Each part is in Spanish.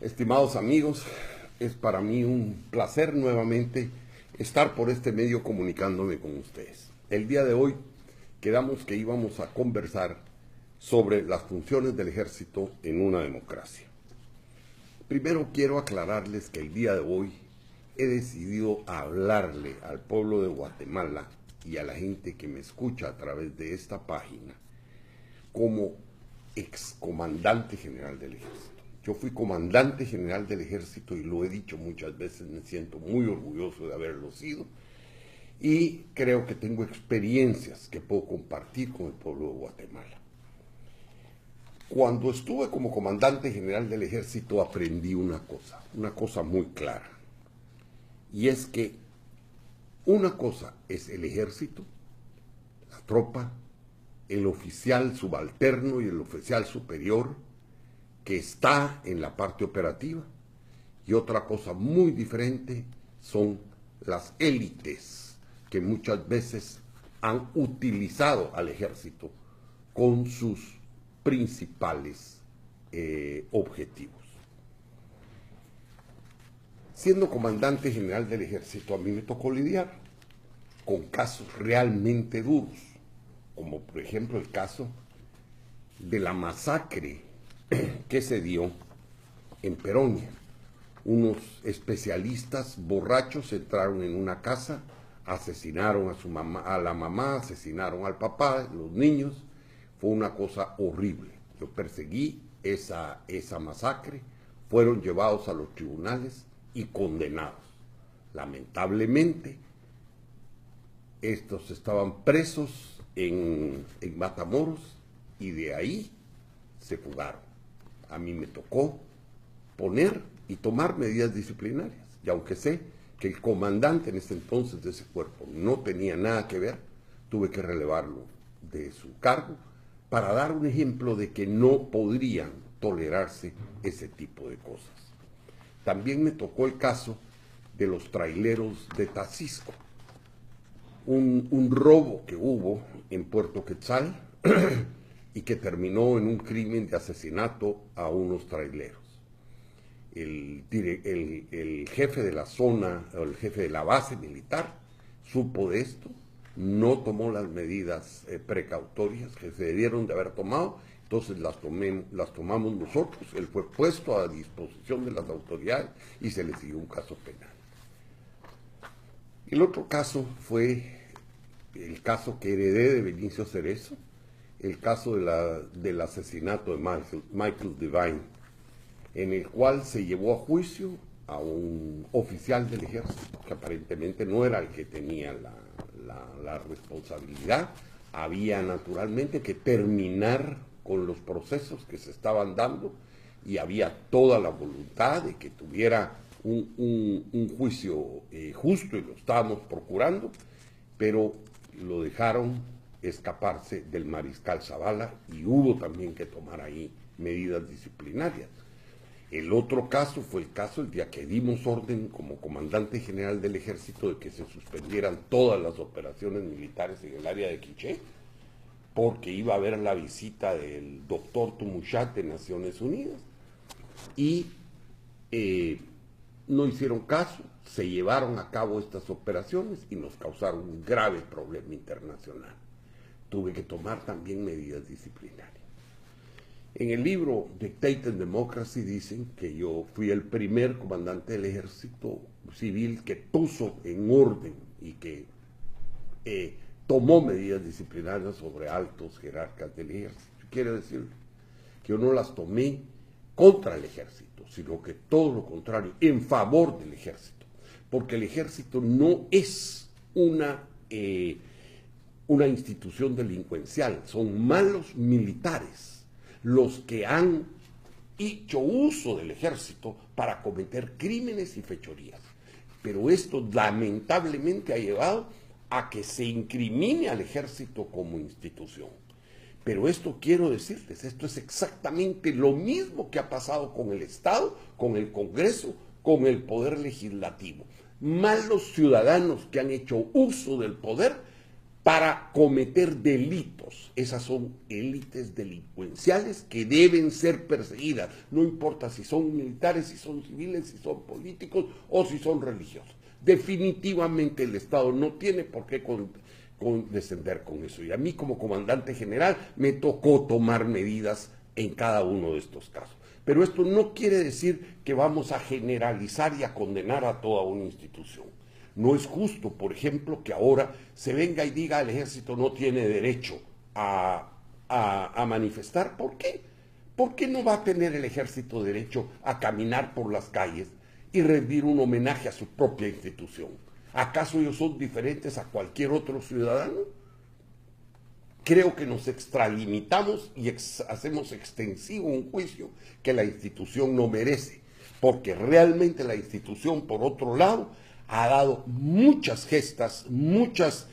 Estimados amigos, es para mí un placer nuevamente estar por este medio comunicándome con ustedes. El día de hoy quedamos que íbamos a conversar sobre las funciones del ejército en una democracia. Primero quiero aclararles que el día de hoy he decidido hablarle al pueblo de Guatemala y a la gente que me escucha a través de esta página como excomandante general del ejército. Yo fui comandante general del ejército y lo he dicho muchas veces, me siento muy orgulloso de haberlo sido y creo que tengo experiencias que puedo compartir con el pueblo de Guatemala. Cuando estuve como comandante general del ejército aprendí una cosa muy clara, y es que una cosa es el ejército, la tropa, el oficial subalterno y el oficial superior que está en la parte operativa, y otra cosa muy diferente son las élites que muchas veces han utilizado al ejército con sus principales objetivos. Siendo comandante general del ejército, a mí me tocó lidiar con casos realmente duros, como por ejemplo el caso de la masacre que se dio en Peronia. Unos especialistas borrachos entraron en una casa, asesinaron a la mamá, asesinaron al papá, los niños. Fue una cosa horrible. Yo perseguí esa masacre, fueron llevados a los tribunales y condenados. Lamentablemente, estos estaban presos en Matamoros y de ahí se fugaron. A mí me tocó poner y tomar medidas disciplinarias, y aunque sé que el comandante en ese entonces de ese cuerpo no tenía nada que ver, tuve que relevarlo de su cargo para dar un ejemplo de que no podrían tolerarse ese tipo de cosas. También me tocó el caso de los traileros de Tacisco, un robo que hubo en Puerto Quetzal y que terminó en un crimen de asesinato a unos traileros. El jefe de la zona, o el jefe de la base militar, supo de esto, no tomó las medidas precautorias que se debieron de haber tomado, entonces las tomamos nosotros. Él fue puesto a disposición de las autoridades y se le siguió un caso penal. El otro caso fue el caso que heredé de Benicio Cerezo, el caso del asesinato de Michael Devine, en el cual se llevó a juicio a un oficial del ejército, que aparentemente no era el que tenía la responsabilidad. Había naturalmente que terminar con los procesos que se estaban dando y había toda la voluntad de que tuviera un juicio justo, y lo estábamos procurando, pero lo dejaron escaparse del mariscal Zavala y hubo también que tomar ahí medidas disciplinarias. El otro caso fue el caso el día que dimos orden como comandante general del ejército de que se suspendieran todas las operaciones militares en el área de Quiché, porque iba a haber la visita del doctor Tumuchat de Naciones Unidas, y no hicieron caso, se llevaron a cabo estas operaciones y nos causaron un grave problema internacional. Tuve que tomar también medidas disciplinarias. En el libro Dictating Democracy dicen que yo fui el primer comandante del ejército civil que puso en orden y que tomó medidas disciplinarias sobre altos jerarcas del ejército. Quiere decir que yo no las tomé contra el ejército, sino que todo lo contrario, en favor del ejército, porque el ejército no es una institución delincuencial, son malos militares los que han hecho uso del ejército para cometer crímenes y fechorías. Pero esto lamentablemente ha llevado a que se incrimine al ejército como institución. Pero esto quiero decirles, esto es exactamente lo mismo que ha pasado con el Estado, con el Congreso, con el Poder Legislativo. Malos ciudadanos que han hecho uso del poder para cometer delitos. Esas son élites delincuenciales que deben ser perseguidas, no importa si son militares, si son civiles, si son políticos o si son religiosos. Definitivamente el Estado no tiene por qué condescender con eso. Y a mí como comandante general me tocó tomar medidas en cada uno de estos casos. Pero esto no quiere decir que vamos a generalizar y a condenar a toda una institución. No es justo, por ejemplo, que ahora se venga y diga el ejército no tiene derecho a manifestar. ¿Por qué? ¿Por qué no va a tener el ejército derecho a caminar por las calles y rendir un homenaje a su propia institución? ¿Acaso ellos son diferentes a cualquier otro ciudadano? Creo que nos extralimitamos y hacemos extensivo un juicio que la institución no merece, porque realmente la institución, por otro lado, ha dado muchas gestas, muchos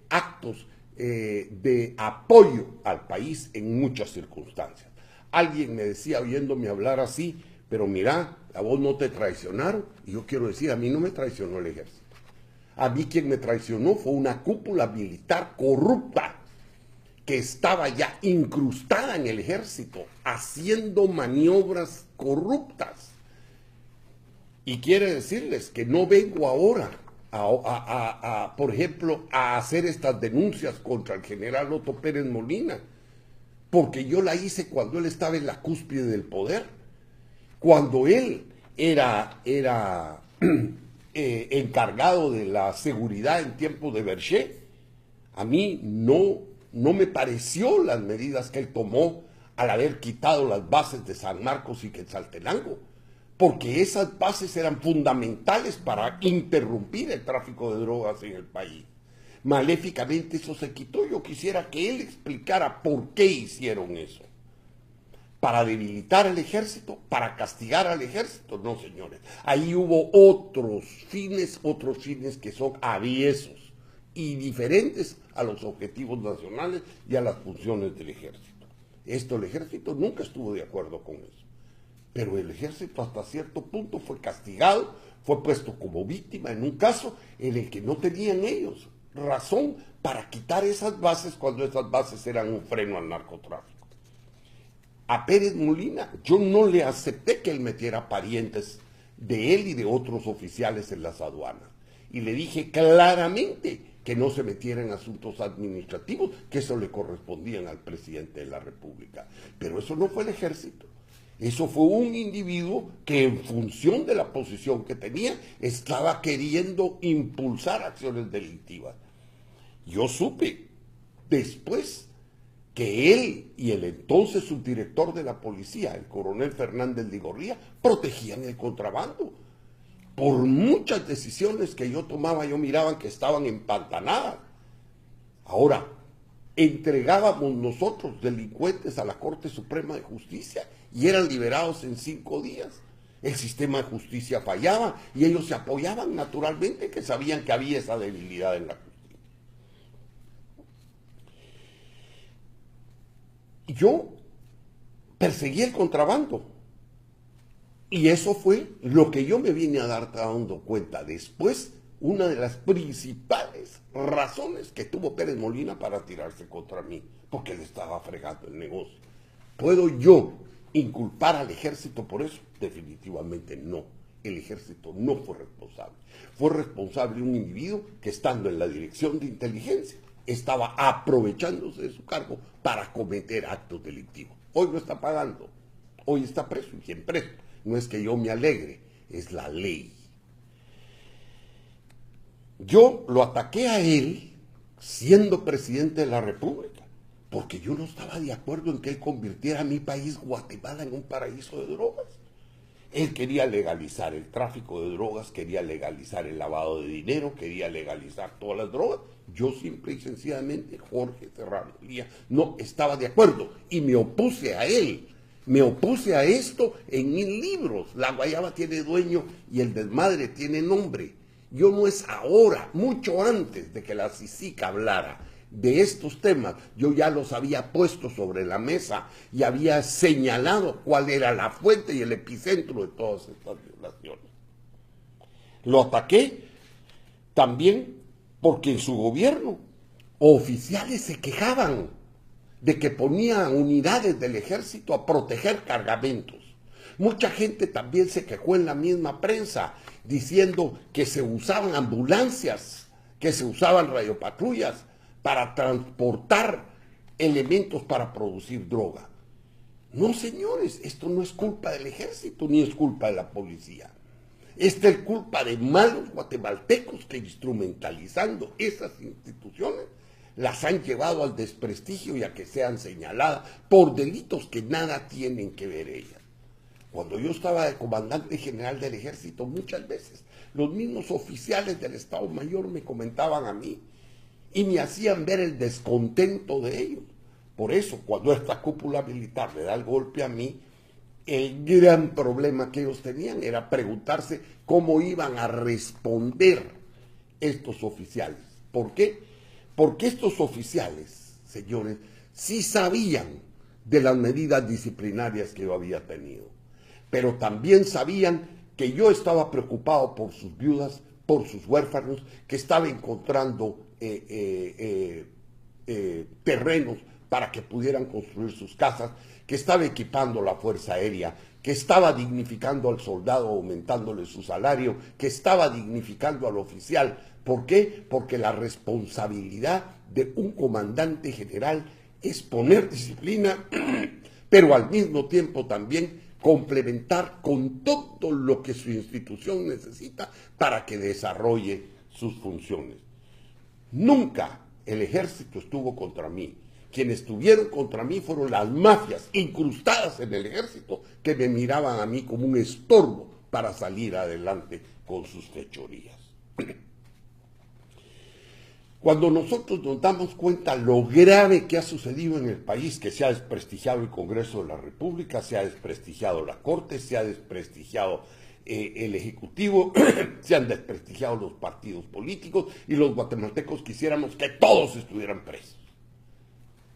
actos de apoyo al país en muchas circunstancias. Alguien me decía, oyéndome hablar así, pero mira, a vos no te traicionaron. Y yo quiero decir, a mí no me traicionó el ejército. A mí quien me traicionó fue una cúpula militar corrupta que estaba ya incrustada en el ejército, haciendo maniobras corruptas. Y quiere decirles que no vengo ahora, por ejemplo, a hacer estas denuncias contra el general Otto Pérez Molina, porque yo la hice cuando él estaba en la cúspide del poder, cuando él era encargado de la seguridad en tiempos de Berché. A mí no me pareció las medidas que él tomó al haber quitado las bases de San Marcos y Quetzaltenango, porque esas bases eran fundamentales para interrumpir el tráfico de drogas en el país. Maléficamente eso se quitó. Yo quisiera que él explicara por qué hicieron eso. ¿Para debilitar al ejército? ¿Para castigar al ejército? No, señores. Ahí hubo otros fines que son aviesos y diferentes a los objetivos nacionales y a las funciones del ejército. El ejército nunca estuvo de acuerdo con eso. Pero el ejército hasta cierto punto fue castigado, fue puesto como víctima en un caso en el que no tenían ellos razón para quitar esas bases cuando esas bases eran un freno al narcotráfico. A Pérez Molina yo no le acepté que él metiera parientes de él y de otros oficiales en las aduanas. Y le dije claramente que no se metiera en asuntos administrativos, que eso le correspondían al presidente de la República. Pero eso no fue el ejército. Eso fue un individuo que en función de la posición que tenía estaba queriendo impulsar acciones delictivas. Yo supe después que él y el entonces subdirector de la policía, el coronel Fernández Ligorría, protegían el contrabando. Por muchas decisiones que yo tomaba, yo miraba que estaban empantanadas. Ahora, entregábamos nosotros delincuentes a la Corte Suprema de Justicia y eran liberados en 5 días. El sistema de justicia fallaba y ellos se apoyaban naturalmente, que sabían que había esa debilidad en la justicia. Yo perseguí el contrabando y eso fue lo que yo me vine a dar dando cuenta después. Una de las principales razones que tuvo Pérez Molina para tirarse contra mí, porque él estaba fregando el negocio. ¿Puedo yo inculpar al ejército por eso? Definitivamente no. El ejército no fue responsable. Fue responsable un individuo que, estando en la dirección de inteligencia, estaba aprovechándose de su cargo para cometer actos delictivos. Hoy no está pagando, hoy está preso y bien preso. No es que yo me alegre, es la ley. Yo lo ataqué a él siendo presidente de la República, porque yo no estaba de acuerdo en que él convirtiera a mi país, Guatemala, en un paraíso de drogas. Él quería legalizar el tráfico de drogas, quería legalizar el lavado de dinero, quería legalizar todas las drogas. Yo simple y sencillamente, Jorge Serrano Elía, no estaba de acuerdo y me opuse a él. Me opuse a esto en 1000 libros. La guayaba tiene dueño y el desmadre tiene nombre. Yo no es ahora, mucho antes de que la CICIG hablara de estos temas, yo ya los había puesto sobre la mesa y había señalado cuál era la fuente y el epicentro de todas estas violaciones. Lo ataqué también porque en su gobierno oficiales se quejaban de que ponían unidades del ejército a proteger cargamentos. Mucha gente también se quejó en la misma prensa diciendo que se usaban ambulancias, que se usaban radiopatrullas para transportar elementos para producir droga. No, señores, esto no es culpa del ejército ni es culpa de la policía. Esta es culpa de malos guatemaltecos que, instrumentalizando esas instituciones, las han llevado al desprestigio y a que sean señaladas por delitos que nada tienen que ver ellas. Cuando yo estaba de comandante general del ejército, muchas veces los mismos oficiales del Estado Mayor me comentaban a mí y me hacían ver el descontento de ellos. Por eso, cuando esta cúpula militar le da el golpe a mí, el gran problema que ellos tenían era preguntarse cómo iban a responder estos oficiales. ¿Por qué? Porque estos oficiales, señores, sí sabían de las medidas disciplinarias que yo había tenido, pero también sabían que yo estaba preocupado por sus viudas, por sus huérfanos, que estaba encontrando terrenos para que pudieran construir sus casas, que estaba equipando la Fuerza Aérea, que estaba dignificando al soldado, aumentándole su salario, que estaba dignificando al oficial. ¿Por qué? Porque la responsabilidad de un comandante general es poner disciplina, pero al mismo tiempo también complementar con todo lo que su institución necesita para que desarrolle sus funciones. Nunca el ejército estuvo contra mí. Quienes estuvieron contra mí fueron las mafias incrustadas en el ejército que me miraban a mí como un estorbo para salir adelante con sus fechorías. Cuando nosotros nos damos cuenta lo grave que ha sucedido en el país, que se ha desprestigiado el Congreso de la República, se ha desprestigiado la Corte, se ha desprestigiado el Ejecutivo, se han desprestigiado los partidos políticos y los guatemaltecos quisiéramos que todos estuvieran presos.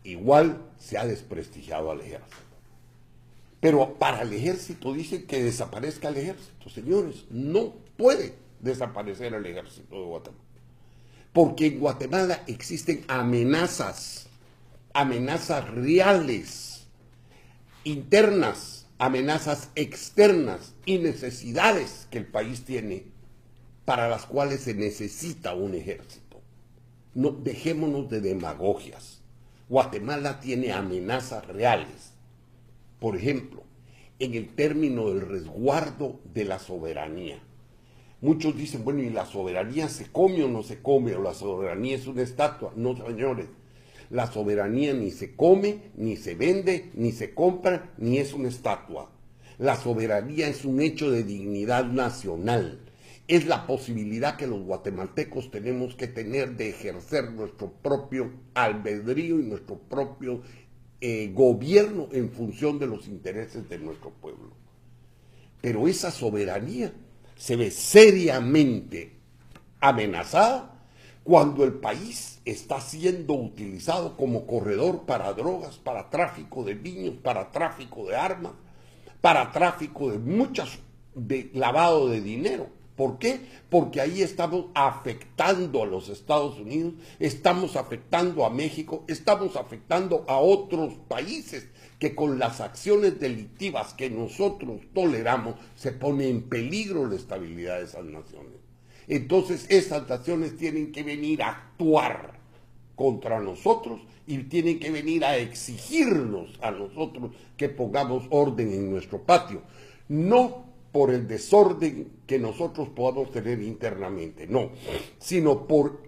Igual se ha desprestigiado al ejército. Pero para el ejército dicen que desaparezca el ejército. Señores, no puede desaparecer el ejército de Guatemala. Porque en Guatemala existen amenazas reales, internas, amenazas externas y necesidades que el país tiene para las cuales se necesita un ejército. No, dejémonos de demagogias. Guatemala tiene amenazas reales. Por ejemplo, en el término del resguardo de la soberanía. Muchos dicen, bueno, ¿y la soberanía se come o no se come? ¿O la soberanía es una estatua? No, señores. La soberanía ni se come, ni se vende, ni se compra, ni es una estatua. La soberanía es un hecho de dignidad nacional. Es la posibilidad que los guatemaltecos tenemos que tener de ejercer nuestro propio albedrío y nuestro propio gobierno en función de los intereses de nuestro pueblo. Pero esa soberanía se ve seriamente amenazada cuando el país está siendo utilizado como corredor para drogas, para tráfico de niños, para tráfico de armas, para tráfico de lavado de dinero. ¿Por qué? Porque ahí estamos afectando a los Estados Unidos, estamos afectando a México, estamos afectando a otros países que con las acciones delictivas que nosotros toleramos se pone en peligro la estabilidad de esas naciones. Entonces esas naciones tienen que venir a actuar contra nosotros y tienen que venir a exigirnos a nosotros que pongamos orden en nuestro patio. No por el desorden que nosotros podamos tener internamente, no, sino por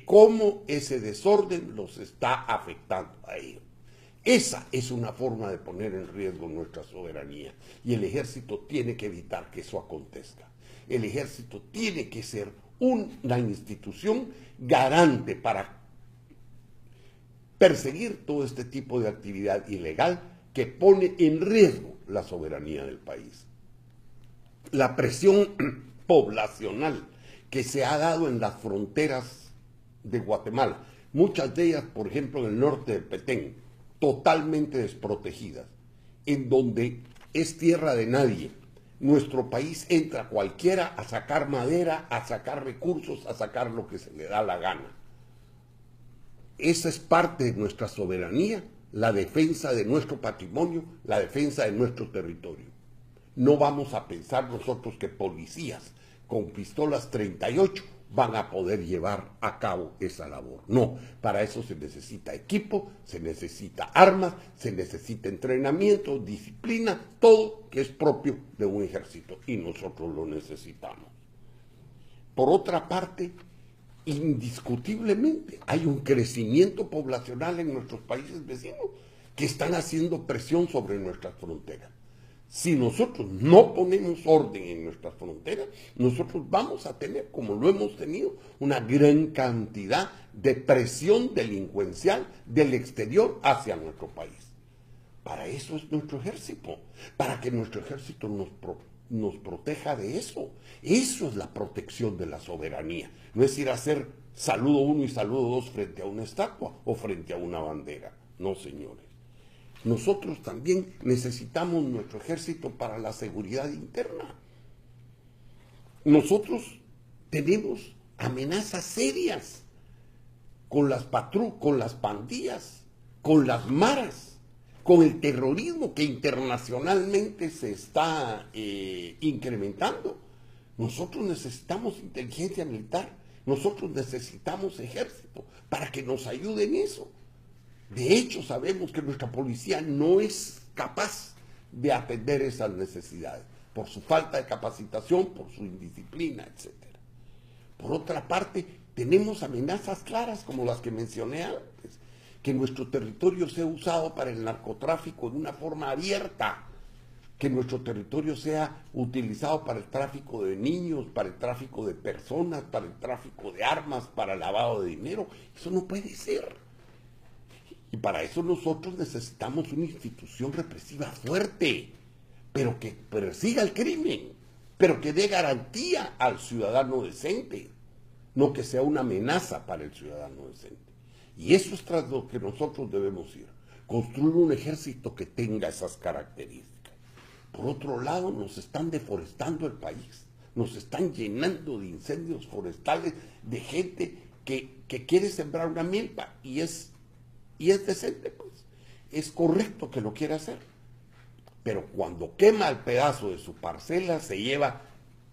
cómo ese desorden los está afectando a ellos. Esa es una forma de poner en riesgo nuestra soberanía y el ejército tiene que evitar que eso acontezca. El ejército tiene que ser una institución garante para perseguir todo este tipo de actividad ilegal que pone en riesgo la soberanía del país. La presión poblacional que se ha dado en las fronteras de Guatemala, muchas de ellas, por ejemplo, en el norte de Petén, totalmente desprotegidas, en donde es tierra de nadie, nuestro país entra cualquiera a sacar madera, a sacar recursos, a sacar lo que se le da la gana. Esa es parte de nuestra soberanía, la defensa de nuestro patrimonio, la defensa de nuestro territorio. No vamos a pensar nosotros que policías con pistolas 38 van a poder llevar a cabo esa labor. No, para eso se necesita equipo, se necesita armas, se necesita entrenamiento, disciplina, todo que es propio de un ejército y nosotros lo necesitamos. Por otra parte, indiscutiblemente hay un crecimiento poblacional en nuestros países vecinos que están haciendo presión sobre nuestras fronteras. Si nosotros no ponemos orden en nuestras fronteras, nosotros vamos a tener, como lo hemos tenido, una gran cantidad de presión delincuencial del exterior hacia nuestro país. Para eso es nuestro ejército, para que nuestro ejército nos proteja de eso. Eso es la protección de la soberanía. No es ir a hacer saludo 1 y saludo 2 frente a una estatua o frente a una bandera. No, señores. Nosotros también necesitamos nuestro ejército para la seguridad interna. Nosotros tenemos amenazas serias con las pandillas, con las maras, con el terrorismo que internacionalmente se está incrementando. Nosotros necesitamos inteligencia militar, nosotros necesitamos ejército para que nos ayude en eso. De hecho, sabemos que nuestra policía no es capaz de atender esas necesidades, por su falta de capacitación, por su indisciplina, etc. Por otra parte, tenemos amenazas claras como las que mencioné antes, que nuestro territorio sea usado para el narcotráfico de una forma abierta, que nuestro territorio sea utilizado para el tráfico de niños, para el tráfico de personas, para el tráfico de armas, para el lavado de dinero. Eso no puede ser. Y para eso nosotros necesitamos una institución represiva fuerte, pero que persiga el crimen, pero que dé garantía al ciudadano decente, no que sea una amenaza para el ciudadano decente. Y eso es tras lo que nosotros debemos ir, construir un ejército que tenga esas características. Por otro lado, nos están deforestando el país, nos están llenando de incendios forestales, de gente que quiere sembrar una milpa y es decente, pues. Es correcto que lo quiera hacer. Pero cuando quema el pedazo de su parcela, se lleva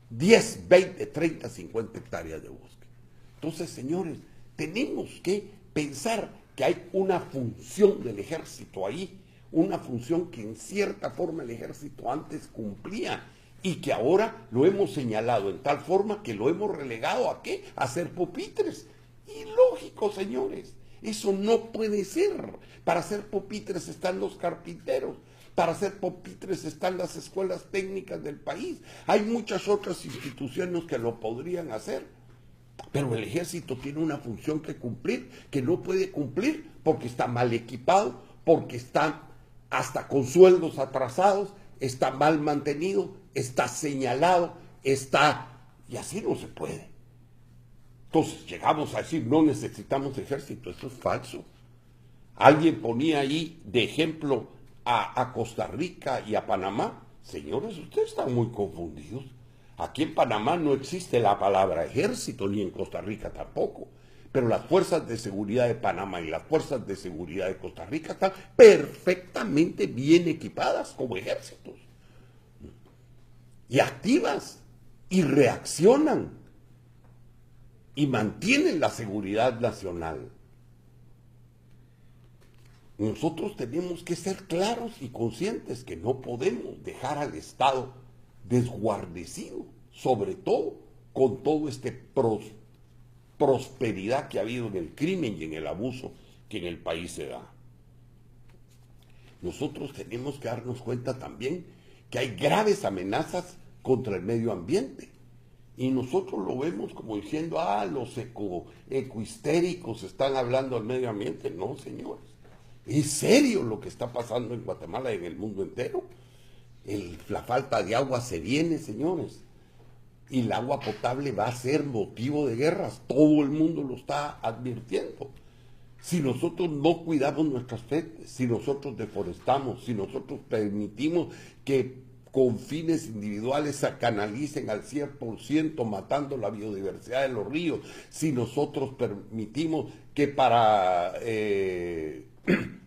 10, 20, 30, 50 hectáreas de bosque. Entonces, señores, tenemos que pensar que hay una función del ejército ahí, una función que en cierta forma el ejército antes cumplía y que ahora lo hemos señalado en tal forma que lo hemos relegado ¿a qué? A ser pupitres. Ilógico, señores. Eso no puede ser. Para hacer pupitres están los carpinteros, para hacer pupitres están las escuelas técnicas del país. Hay muchas otras instituciones que lo podrían hacer, pero el ejército tiene una función que cumplir, que no puede cumplir porque está mal equipado, porque está hasta con sueldos atrasados, está mal mantenido, está señalado, y así no se puede. Entonces llegamos a decir, no necesitamos ejército. Eso es falso. Alguien ponía ahí de ejemplo a Costa Rica y a Panamá. Señores, ustedes están muy confundidos. Aquí en Panamá no existe la palabra ejército, ni en Costa Rica tampoco. Pero las fuerzas de seguridad de Panamá y las fuerzas de seguridad de Costa Rica están perfectamente bien equipadas como ejércitos. Y activas, y reaccionan, y mantienen la seguridad nacional. Nosotros tenemos que ser claros y conscientes que no podemos dejar al Estado desguarnecido, sobre todo con todo prosperidad que ha habido en el crimen y en el abuso que en el país se da. Nosotros tenemos que darnos cuenta también que hay graves amenazas contra el medio ambiente. Y nosotros lo vemos como diciendo, los ecohistéricos están hablando del medio ambiente. No, señores. Es serio lo que está pasando en Guatemala y en el mundo entero. La falta de agua se viene, señores. Y el agua potable va a ser motivo de guerras. Todo el mundo lo está advirtiendo. Si nosotros no cuidamos nuestras fuentes, si nosotros deforestamos, si nosotros permitimos que con fines individuales se canalicen al 100%, matando la biodiversidad de los ríos, si nosotros permitimos que para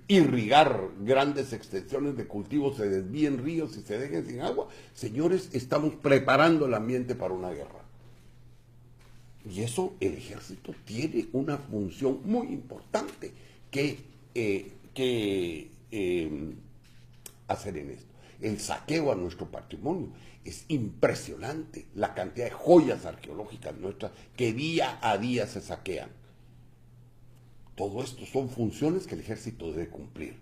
irrigar grandes extensiones de cultivos se desvíen ríos y se dejen sin agua, señores, estamos preparando el ambiente para una guerra. Y eso, el ejército tiene una función muy importante que hacer en esto. El saqueo a nuestro patrimonio es impresionante, la cantidad de joyas arqueológicas nuestras que día a día se saquean. Todo esto son funciones que el ejército debe cumplir,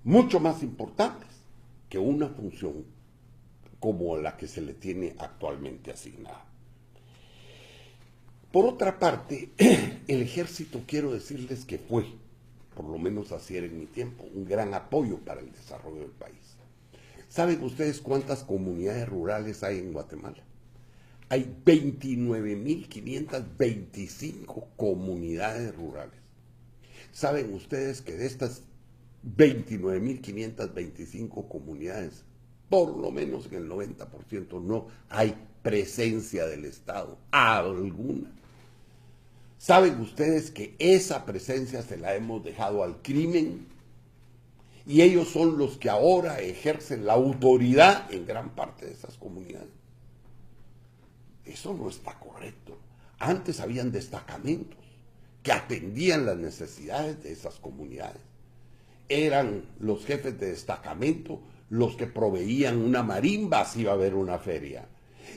mucho más importantes que una función como la que se le tiene actualmente asignada. Por otra parte, el ejército, quiero decirles que fue, por lo menos así era en mi tiempo, un gran apoyo para el desarrollo del país. ¿Saben ustedes cuántas comunidades rurales hay en Guatemala? Hay 29.525 comunidades rurales. ¿Saben ustedes que de estas 29.525 comunidades, por lo menos en el 90% no hay presencia del Estado alguna? ¿Saben ustedes que esa presencia se la hemos dejado al crimen? Y ellos son los que ahora ejercen la autoridad en gran parte de esas comunidades. Eso no está correcto. Antes habían destacamentos que atendían las necesidades de esas comunidades. Eran los jefes de destacamento los que proveían una marimba si iba a haber una feria,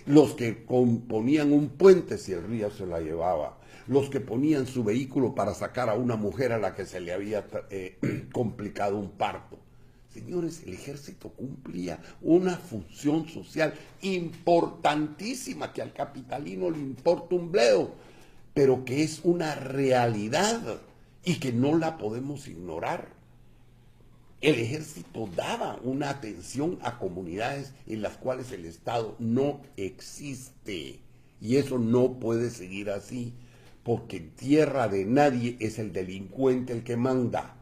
los que componían un puente si el río se la llevaba, los que ponían su vehículo para sacar a una mujer a la que se le había complicado un parto. Señores, el ejército cumplía una función social importantísima que al capitalino le importa un bledo, pero que es una realidad y que no la podemos ignorar. El ejército daba una atención a comunidades en las cuales el Estado no existe. Y eso no puede seguir así, porque en tierra de nadie es el delincuente el que manda.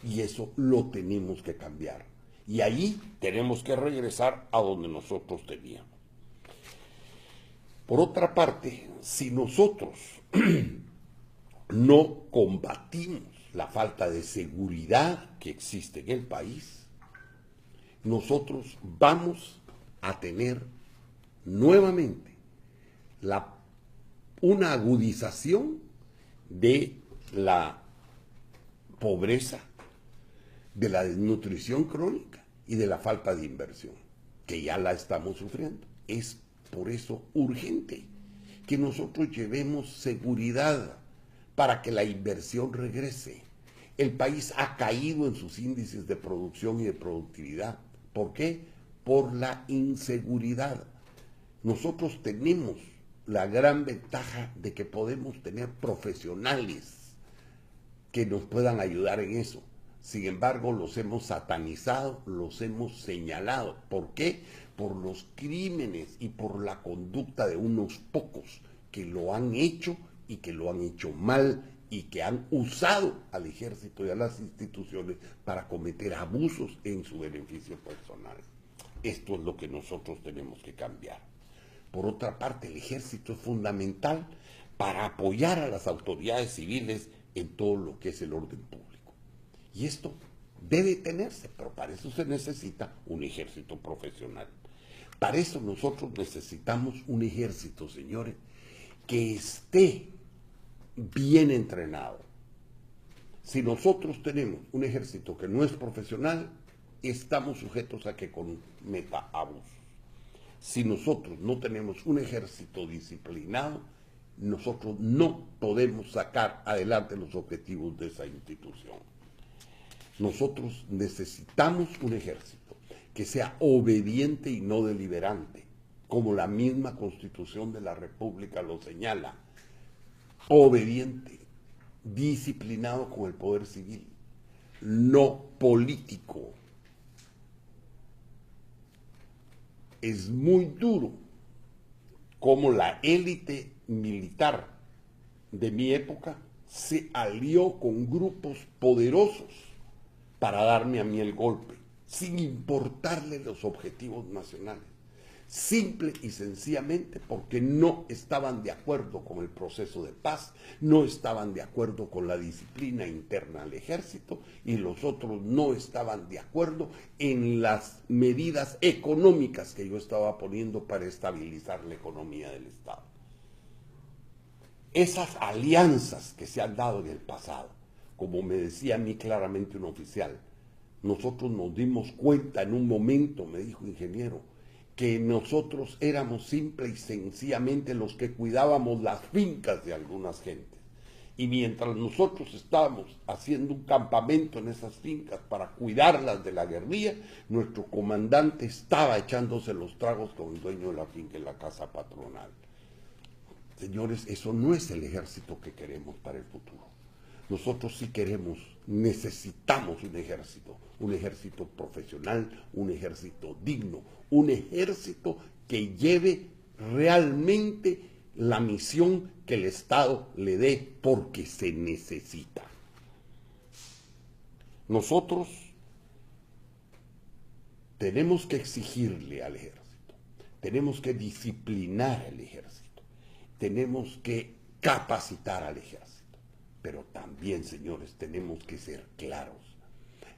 Y eso lo tenemos que cambiar. Y ahí tenemos que regresar a donde nosotros teníamos. Por otra parte, si nosotros no combatimos la falta de seguridad que existe en el país, nosotros vamos a tener nuevamente una agudización de la pobreza, de la desnutrición crónica y de la falta de inversión, que ya la estamos sufriendo. Es por eso urgente que nosotros llevemos seguridad para que la inversión regrese. El país ha caído en sus índices de producción y de productividad. ¿Por qué? Por la inseguridad. Nosotros tenemos la gran ventaja de que podemos tener profesionales que nos puedan ayudar en eso. Sin embargo, los hemos satanizado, los hemos señalado. ¿Por qué? Por los crímenes y por la conducta de unos pocos que lo han hecho y que lo han hecho mal y que han usado al ejército y a las instituciones para cometer abusos en su beneficio personal. Esto es lo que nosotros tenemos que cambiar. Por otra parte, el ejército es fundamental para apoyar a las autoridades civiles en todo lo que es el orden público. Y esto debe tenerse, pero para eso se necesita un ejército profesional. Para eso nosotros necesitamos un ejército, señores, que esté bien entrenado. Si nosotros tenemos un ejército que no es profesional, estamos sujetos a que cometa abusos. Si nosotros no tenemos un ejército disciplinado, nosotros no podemos sacar adelante los objetivos de esa institución. Nosotros necesitamos un ejército que sea obediente y no deliberante, como la misma Constitución de la República lo señala. Obediente, disciplinado con el poder civil, no político. Es muy duro como la élite militar de mi época se alió con grupos poderosos para darme a mí el golpe. sin importarle los objetivos nacionales, simple y sencillamente porque no estaban de acuerdo con el proceso de paz, no estaban de acuerdo con la disciplina interna al ejército y los otros no estaban de acuerdo en las medidas económicas que yo estaba poniendo para estabilizar la economía del Estado. Esas alianzas que se han dado en el pasado, como me decía a mí claramente un oficial, nosotros nos dimos cuenta en un momento, me dijo ingeniero, que nosotros éramos simple y sencillamente los que cuidábamos las fincas de algunas gentes. Y mientras nosotros estábamos haciendo un campamento en esas fincas para cuidarlas de la guerrilla, nuestro comandante estaba echándose los tragos con el dueño de la finca en la casa patronal. Señores, eso no es el ejército que queremos para el futuro. Nosotros sí queremos, necesitamos un ejército profesional, un ejército digno, un ejército que lleve realmente la misión que el Estado le dé porque se necesita. Nosotros tenemos que exigirle al ejército, tenemos que disciplinar al ejército, tenemos que capacitar al ejército. Pero también, señores, tenemos que ser claros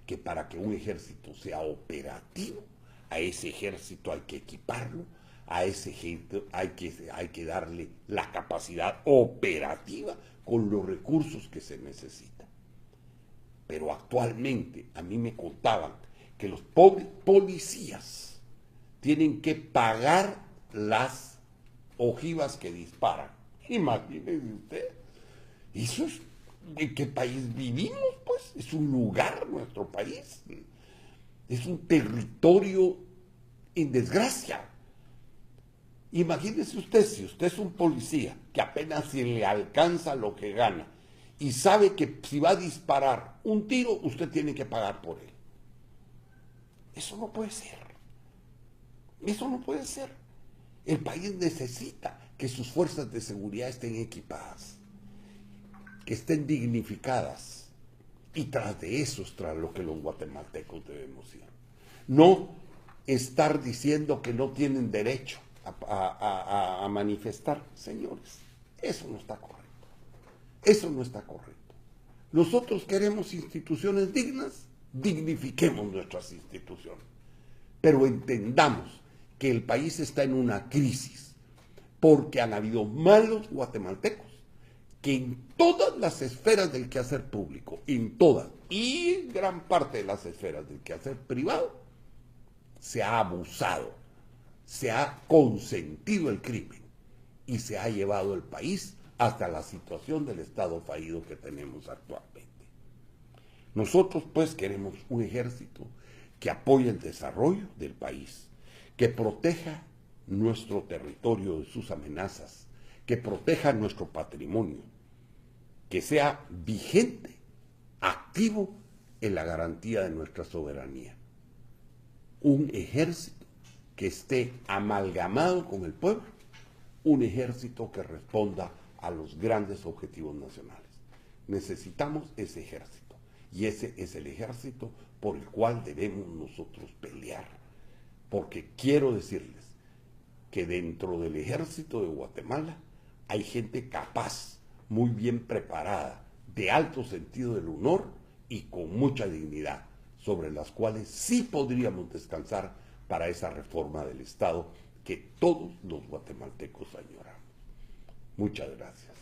que para que un ejército sea operativo, a ese ejército hay que equiparlo, a ese ejército hay que darle la capacidad operativa con los recursos que se necesitan. Pero actualmente a mí me contaban que los policías tienen que pagar las ojivas que disparan. Imagínense usted, eso es. ¿En qué país vivimos? Pues es un lugar nuestro país, es un territorio en desgracia. Imagínese usted, si usted es un policía que apenas se le alcanza lo que gana y sabe que si va a disparar un tiro, usted tiene que pagar por él. Eso no puede ser. Eso no puede ser. El país necesita que sus fuerzas de seguridad estén equipadas, que estén dignificadas, y tras de eso es tras lo que los guatemaltecos debemos ir. No estar diciendo que no tienen derecho a manifestar. Señores, eso no está correcto. Eso no está correcto. Nosotros queremos instituciones dignas, dignifiquemos nuestras instituciones. Pero entendamos que el país está en una crisis, porque han habido malos guatemaltecos que en todas las esferas del quehacer público, en todas, y en gran parte de las esferas del quehacer privado, se ha abusado, se ha consentido el crimen y se ha llevado el país hasta la situación del Estado fallido que tenemos actualmente. Nosotros pues queremos un ejército que apoye el desarrollo del país, que proteja nuestro territorio de sus amenazas, que proteja nuestro patrimonio, que sea vigente, activo en la garantía de nuestra soberanía. Un ejército que esté amalgamado con el pueblo, un ejército que responda a los grandes objetivos nacionales. Necesitamos ese ejército, y ese es el ejército por el cual debemos nosotros pelear, porque quiero decirles que dentro del ejército de Guatemala hay gente capaz, muy bien preparada, de alto sentido del honor y con mucha dignidad, sobre las cuales sí podríamos descansar para esa reforma del Estado que todos los guatemaltecos añoramos. Muchas gracias.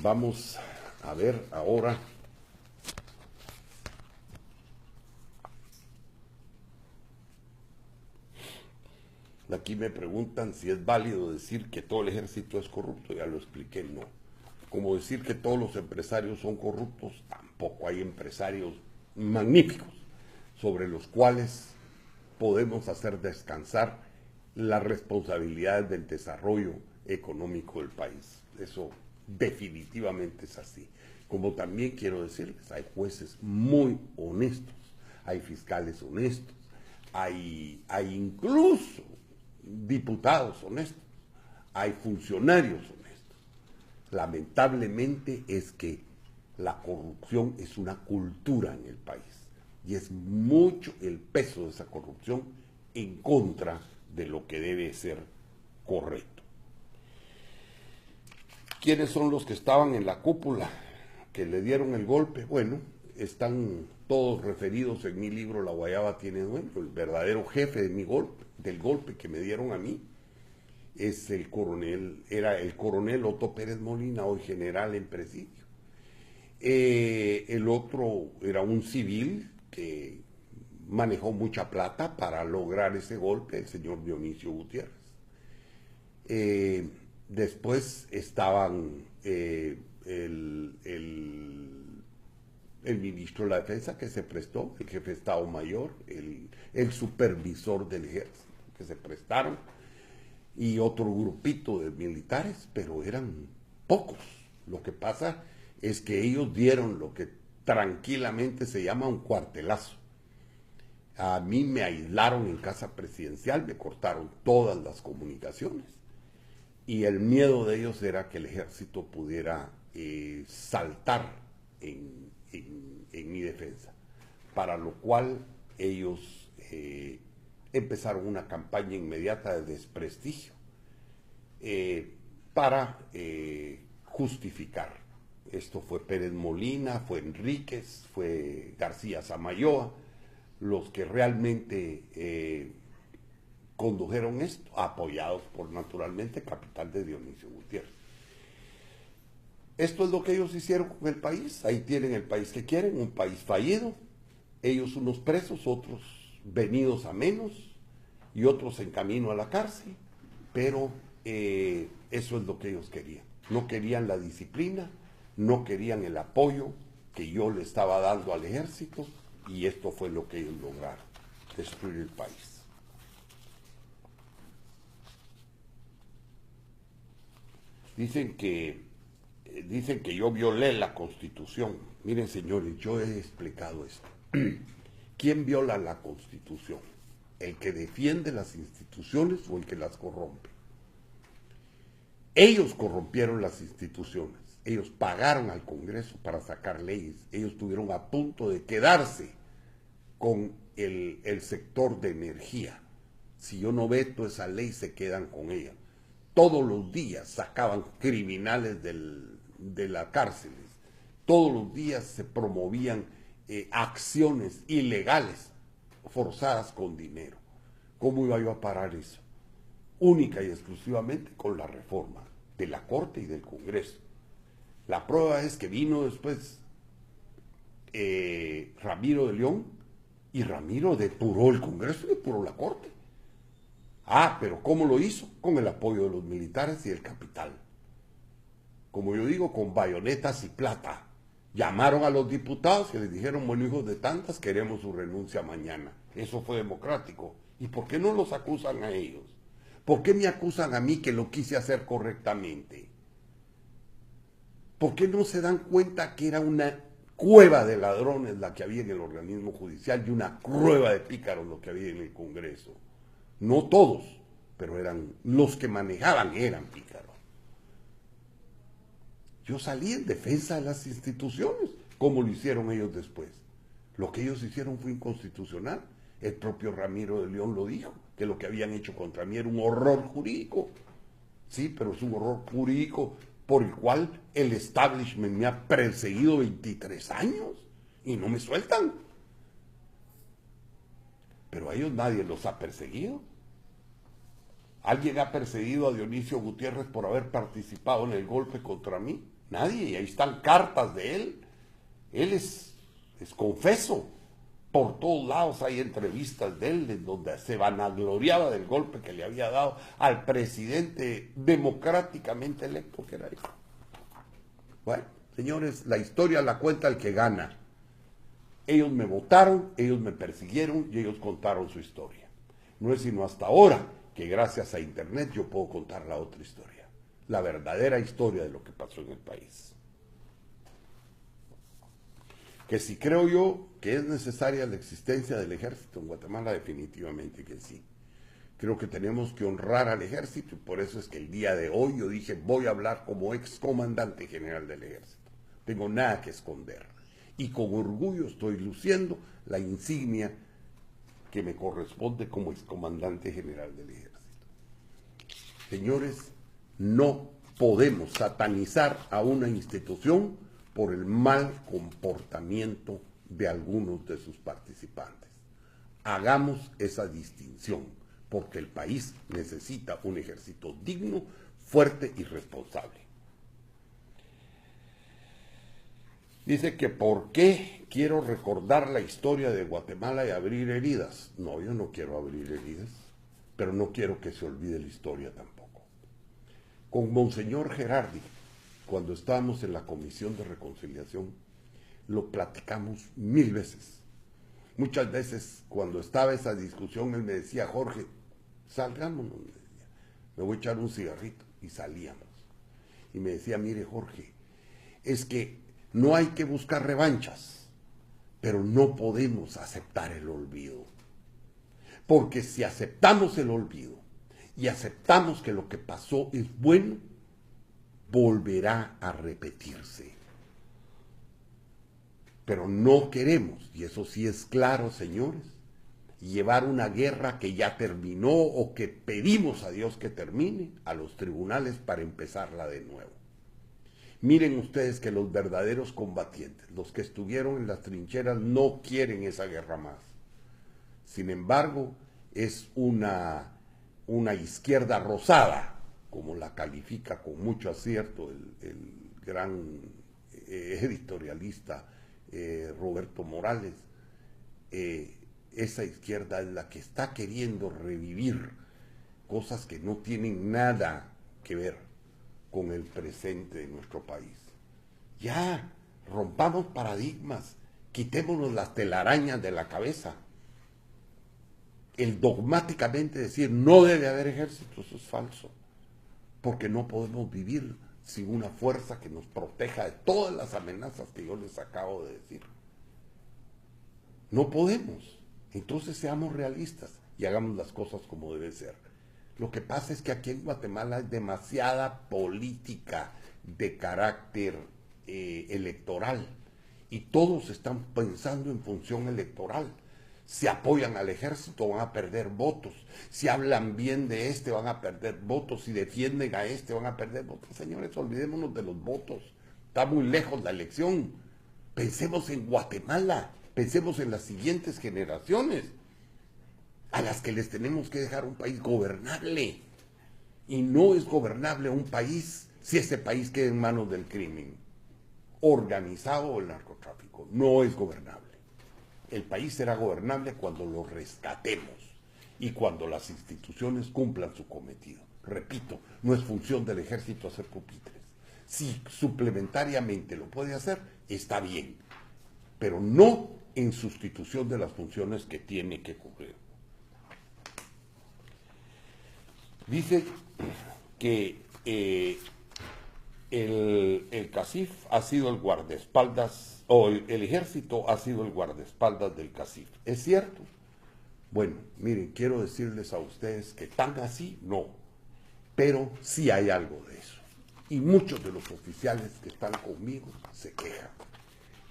Vamos a ver ahora aquí me preguntan si es válido decir que todo el ejército es corrupto. Ya lo expliqué, no. Como decir que todos los empresarios son corruptos, tampoco. Hay empresarios magníficos sobre los cuales podemos hacer descansar las responsabilidades del desarrollo económico del país. Eso definitivamente es así. Como también quiero decirles, hay jueces muy honestos, hay fiscales honestos, hay incluso diputados honestos, hay funcionarios honestos. lamentablemente es que la corrupción es una cultura en el país y es mucho el peso de esa corrupción en contra de lo que debe ser correcto. ¿Quiénes son los que estaban en la cúpula que le dieron el golpe? Bueno, están todos referidos en mi libro La Guayaba tiene dueño. El verdadero jefe de del golpe que me dieron a mí es era el coronel Otto Pérez Molina, hoy general en presidio. El otro era un civil que manejó mucha plata para lograr ese golpe, el señor Dionisio Gutiérrez. Después estaban el ministro de la Defensa que se prestó, el jefe de Estado Mayor, el supervisor del ejército que se prestaron, y otro grupito de militares, pero eran pocos. Lo que pasa es que ellos dieron lo que tranquilamente se llama un cuartelazo. A mí me aislaron en casa presidencial, me cortaron todas las comunicaciones y el miedo de ellos era que el ejército pudiera saltar en mi defensa, para lo cual ellos empezaron una campaña inmediata de desprestigio para justificar. Esto fue Pérez Molina, fue Enríquez, fue García Samayoa, los que realmente condujeron esto, apoyados por, naturalmente, capital de Dionisio Gutiérrez. Esto es lo que ellos hicieron con el país. Ahí tienen el país que quieren, un país fallido. Ellos unos presos, otros venidos a menos y otros en camino a la cárcel. Pero eso es lo que ellos querían. No querían la disciplina, no querían el apoyo que yo le estaba dando al ejército, y esto fue lo que ellos lograron, destruir el país. Dicen que yo violé la Constitución. Miren, señores, yo he explicado esto. ¿Quién viola la Constitución? ¿El que defiende las instituciones o el que las corrompe? Ellos corrompieron las instituciones. Ellos pagaron al Congreso para sacar leyes. Ellos estuvieron a punto de quedarse con el sector de energía. Si yo no veto esa ley, se quedan con ella. Todos los días sacaban criminales de las cárceles. Todos los días se promovían acciones ilegales forzadas con dinero. ¿Cómo iba yo a parar eso? Única y exclusivamente con la reforma de la Corte y del Congreso. La prueba es que vino después Ramiro de León, y Ramiro depuró el Congreso y depuró la Corte. Ah, pero ¿cómo lo hizo? Con el apoyo de los militares y del capital. Como yo digo, con bayonetas y plata. Llamaron a los diputados y les dijeron, bueno, hijos de tantas, queremos su renuncia mañana. Eso fue democrático. ¿Y por qué no los acusan a ellos? ¿Por qué me acusan a mí que lo quise hacer correctamente? ¿Por qué no se dan cuenta que era una cueva de ladrones la que había en el organismo judicial y una cueva de pícaros lo que había en el Congreso? No todos, pero eran los que manejaban, eran pícaros. Yo salí en defensa de las instituciones, como lo hicieron ellos después. Lo que ellos hicieron fue inconstitucional. El propio Ramiro de León lo dijo, que lo que habían hecho contra mí era un horror jurídico. Sí, pero es un horror jurídico por el cual el establishment me ha perseguido 23 años y no me sueltan. Pero a ellos nadie los ha perseguido. ¿Alguien ha perseguido a Dionisio Gutiérrez por haber participado en el golpe contra mí? Nadie, y ahí están cartas de él. Él es confeso. Por todos lados hay entrevistas de él en donde se vanagloriaba del golpe que le había dado al presidente democráticamente electo que era él. Bueno, señores, la historia la cuenta el que gana. Ellos me votaron, ellos me persiguieron y ellos contaron su historia. No es sino hasta ahora que gracias a Internet yo puedo contar la otra historia, la verdadera historia de lo que pasó en el país. Que si creo yo que es necesaria la existencia del ejército en Guatemala, definitivamente que sí. Creo que tenemos que honrar al ejército y por eso es que el día de hoy yo dije voy a hablar como excomandante general del ejército. Tengo nada que esconder y con orgullo estoy luciendo la insignia que me corresponde como excomandante general del ejército. Señores, no podemos satanizar a una institución por el mal comportamiento de algunos de sus participantes. Hagamos esa distinción, porque el país necesita un ejército digno, fuerte y responsable. Dice que ¿por qué quiero recordar la historia de Guatemala y abrir heridas? No, yo no quiero abrir heridas, pero no quiero que se olvide la historia tampoco. Con Monseñor Gerardi, cuando estábamos en la Comisión de Reconciliación, lo platicamos 1000 veces. Muchas veces cuando estaba esa discusión, él me decía, Jorge, salgámonos, me decía, me voy a echar un cigarrito, y salíamos. Y me decía, mire Jorge, es que no hay que buscar revanchas, pero no podemos aceptar el olvido. Porque si aceptamos el olvido y aceptamos que lo que pasó es bueno, volverá a repetirse. Pero no queremos, y eso sí es claro, señores, llevar una guerra que ya terminó o que pedimos a Dios que termine a los tribunales para empezarla de nuevo. Miren ustedes que los verdaderos combatientes, los que estuvieron en las trincheras, no quieren esa guerra más. Sin embargo, es una izquierda rosada, como la califica con mucho acierto el gran editorialista Roberto Morales. Esa izquierda es la que está queriendo revivir cosas que no tienen nada que ver con el presente de nuestro país. Ya, rompamos paradigmas, quitémonos las telarañas de la cabeza. El dogmáticamente decir no debe haber ejército, eso es falso, porque no podemos vivir sin una fuerza que nos proteja de todas las amenazas que yo les acabo de decir. No podemos. Entonces seamos realistas y hagamos las cosas como debe ser. Lo que pasa es que aquí en Guatemala hay demasiada política de carácter electoral y todos están pensando en función electoral. Si apoyan al ejército van a perder votos, si hablan bien de este van a perder votos, si defienden a este van a perder votos. Señores, olvidémonos de los votos, está muy lejos la elección. Pensemos en Guatemala, pensemos en las siguientes generaciones, a las que les tenemos que dejar un país gobernable. Y no es gobernable un país si ese país queda en manos del crimen organizado o el narcotráfico. No es gobernable. El país será gobernable cuando lo rescatemos y cuando las instituciones cumplan su cometido. Repito, no es función del ejército hacer pupitres. Si suplementariamente lo puede hacer, está bien, pero no en sustitución de las funciones que tiene que cubrir. Dice que el CACIF ha sido el guardaespaldas, o el ejército ha sido el guardaespaldas del CACIF. ¿Es cierto? Bueno, miren, quiero decirles a ustedes que tan así no, pero sí hay algo de eso. Y muchos de los oficiales que están conmigo se quejan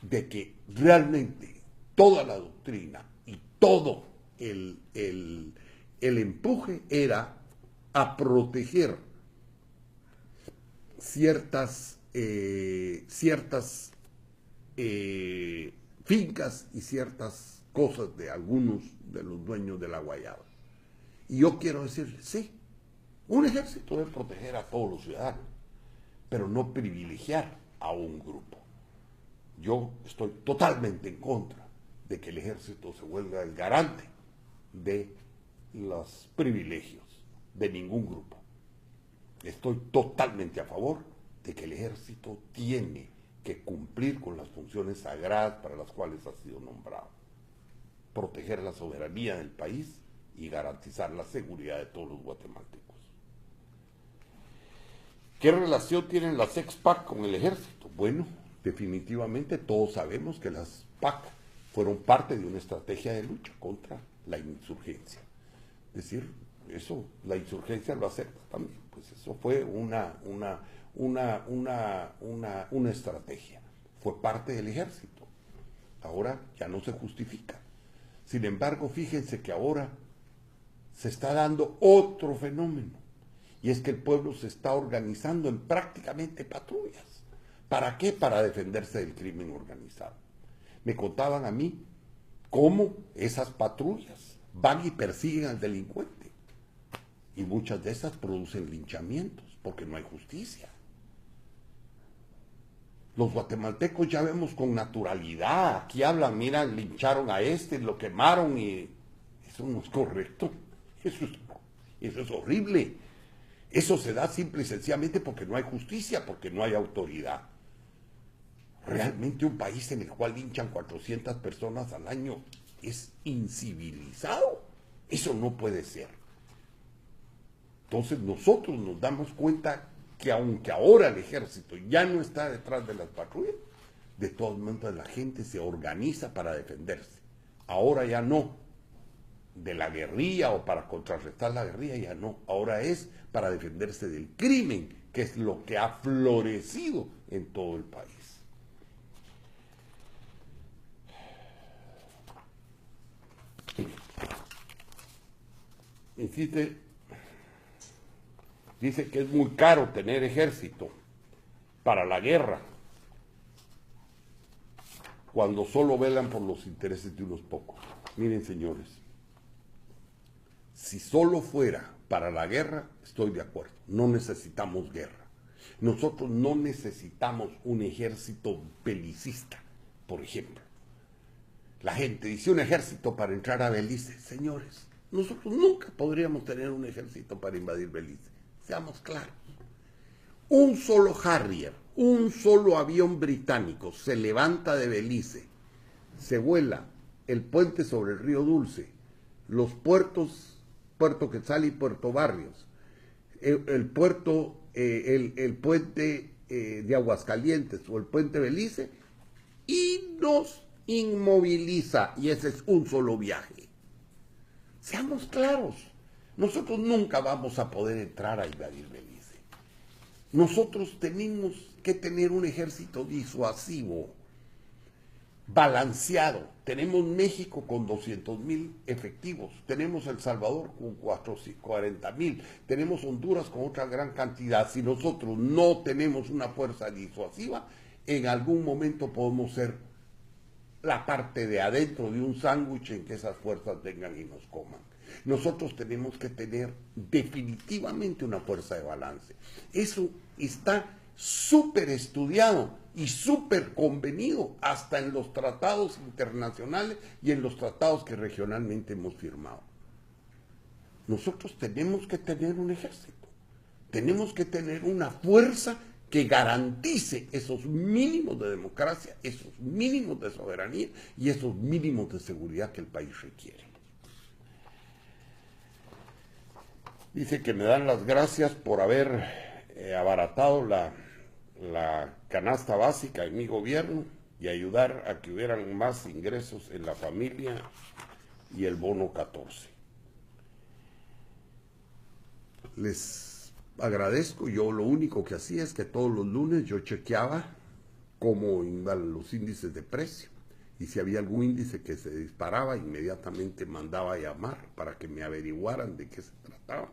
de que realmente toda la doctrina y todo el empuje era a proteger ciertas fincas y ciertas cosas de algunos de los dueños de la guayaba. Y yo quiero decirles, sí, un ejército debe proteger a todos los ciudadanos, pero no privilegiar a un grupo. Yo estoy totalmente en contra de que el ejército se vuelva el garante de los privilegios de ningún grupo. Estoy totalmente a favor de que el ejército tiene que cumplir con las funciones sagradas para las cuales ha sido nombrado. Proteger la soberanía del país y garantizar la seguridad de todos los guatemaltecos. ¿Qué relación tienen las ex-PAC con el ejército? Bueno, definitivamente todos sabemos que las PAC fueron parte de una estrategia de lucha contra la insurgencia. Es decir, eso la insurgencia lo acepta también. Pues eso fue una estrategia. Fue parte del ejército. Ahora ya no se justifica. Sin embargo, fíjense que ahora se está dando otro fenómeno. Y es que el pueblo se está organizando en prácticamente patrullas. ¿Para qué? Para defenderse del crimen organizado. Me contaban a mí cómo esas patrullas van y persiguen al delincuente. Y muchas de esas producen linchamientos, porque no hay justicia. Los guatemaltecos ya vemos con naturalidad. Aquí hablan, mira, lincharon a este, lo quemaron y... Eso no es correcto. Eso es horrible. Eso se da simple y sencillamente porque no hay justicia, porque no hay autoridad. Realmente un país en el cual linchan 400 personas al año es incivilizado. Eso no puede ser. Entonces nosotros nos damos cuenta que aunque ahora el ejército ya no está detrás de las patrullas, de todas maneras la gente se organiza para defenderse. Ahora ya no. De la guerrilla o para contrarrestar la guerrilla ya no. Ahora es para defenderse del crimen, que es lo que ha florecido en todo el país. Dice que es muy caro tener ejército para la guerra, cuando solo velan por los intereses de unos pocos. Miren, señores, si solo fuera para la guerra, estoy de acuerdo, no necesitamos guerra. Nosotros no necesitamos un ejército belicista, por ejemplo. La gente dice un ejército para entrar a Belice. Señores, nosotros nunca podríamos tener un ejército para invadir Belice. Seamos claros. Un solo Harrier, un solo avión británico se levanta de Belice, se vuela el puente sobre el río Dulce, los puertos, Puerto Quetzal y Puerto Barrios, el puente de Aguascalientes o el puente Belice, y nos inmoviliza, y ese es un solo viaje. Seamos claros, nosotros nunca vamos a poder entrar a invadir Belice. Nosotros tenemos que tener un ejército disuasivo, balanceado. Tenemos México con 200,000 efectivos, tenemos El Salvador con 40,000, tenemos Honduras con otra gran cantidad. Si nosotros no tenemos una fuerza disuasiva, en algún momento podemos ser la parte de adentro de un sándwich en que esas fuerzas vengan y nos coman. Nosotros tenemos que tener definitivamente una fuerza de balance. Eso está súper estudiado y súper convenido hasta en los tratados internacionales y en los tratados que regionalmente hemos firmado. Nosotros tenemos que tener un ejército, tenemos que tener una fuerza que garantice esos mínimos de democracia, esos mínimos de soberanía y esos mínimos de seguridad que el país requiere. Dice que me dan las gracias por haber abaratado la canasta básica en mi gobierno y ayudar a que hubieran más ingresos en la familia y el bono 14. Les agradezco. Yo lo único que hacía es que todos los lunes yo chequeaba cómo iban los índices de precio, y si había algún índice que se disparaba, inmediatamente mandaba a llamar para que me averiguaran de qué se trataba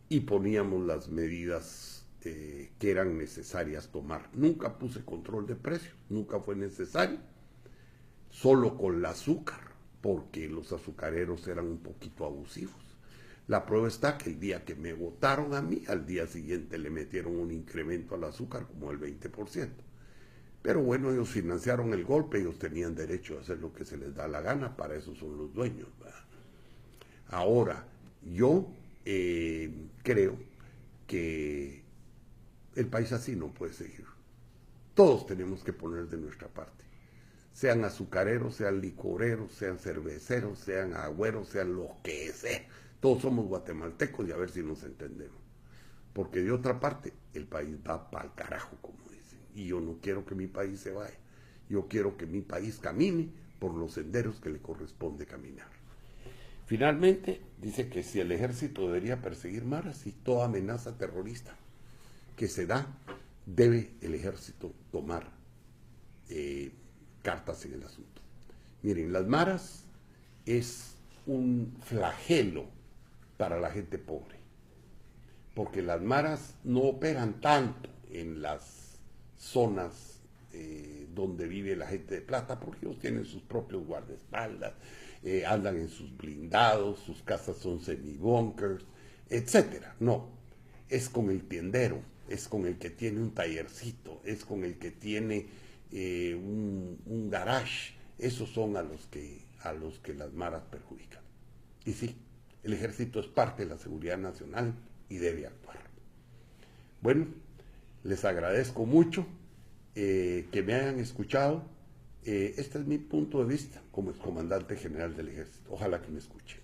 y poníamos las medidas que eran necesarias tomar. Nunca puse control de precios, nunca fue necesario, solo con el azúcar, porque los azucareros eran un poquito abusivos. La prueba está que el día que me votaron a mí, al día siguiente le metieron un incremento al azúcar como el 20%. Pero bueno, ellos financiaron el golpe, ellos tenían derecho a hacer lo que se les da la gana, para eso son los dueños, ¿verdad? Ahora, yo creo que el país así no puede seguir. Todos tenemos que poner de nuestra parte. Sean azucareros, sean licoreros, sean cerveceros, sean agüeros, sean lo que sea. Todos somos guatemaltecos y a ver si nos entendemos. Porque de otra parte, el país va para el carajo, como dicen. Y yo no quiero que mi país se vaya. Yo quiero que mi país camine por los senderos que le corresponde caminar. Finalmente, dice que si el ejército debería perseguir maras y toda amenaza terrorista que se da, debe el ejército tomar cartas en el asunto. Miren, las maras es un flagelo para la gente pobre, porque las maras no operan tanto en las zonas donde vive la gente de plata, porque ellos tienen sus propios guardaespaldas, andan en sus blindados, sus casas son semi-bunkers, etcétera. No, es con el tiendero, es con el que tiene un tallercito, es con el que tiene un garage. Esos son a los que las maras perjudican. Y sí, el ejército es parte de la seguridad nacional y debe actuar. Bueno, les agradezco mucho que me hayan escuchado. Este es mi punto de vista como excomandante general del ejército. Ojalá que me escuchen.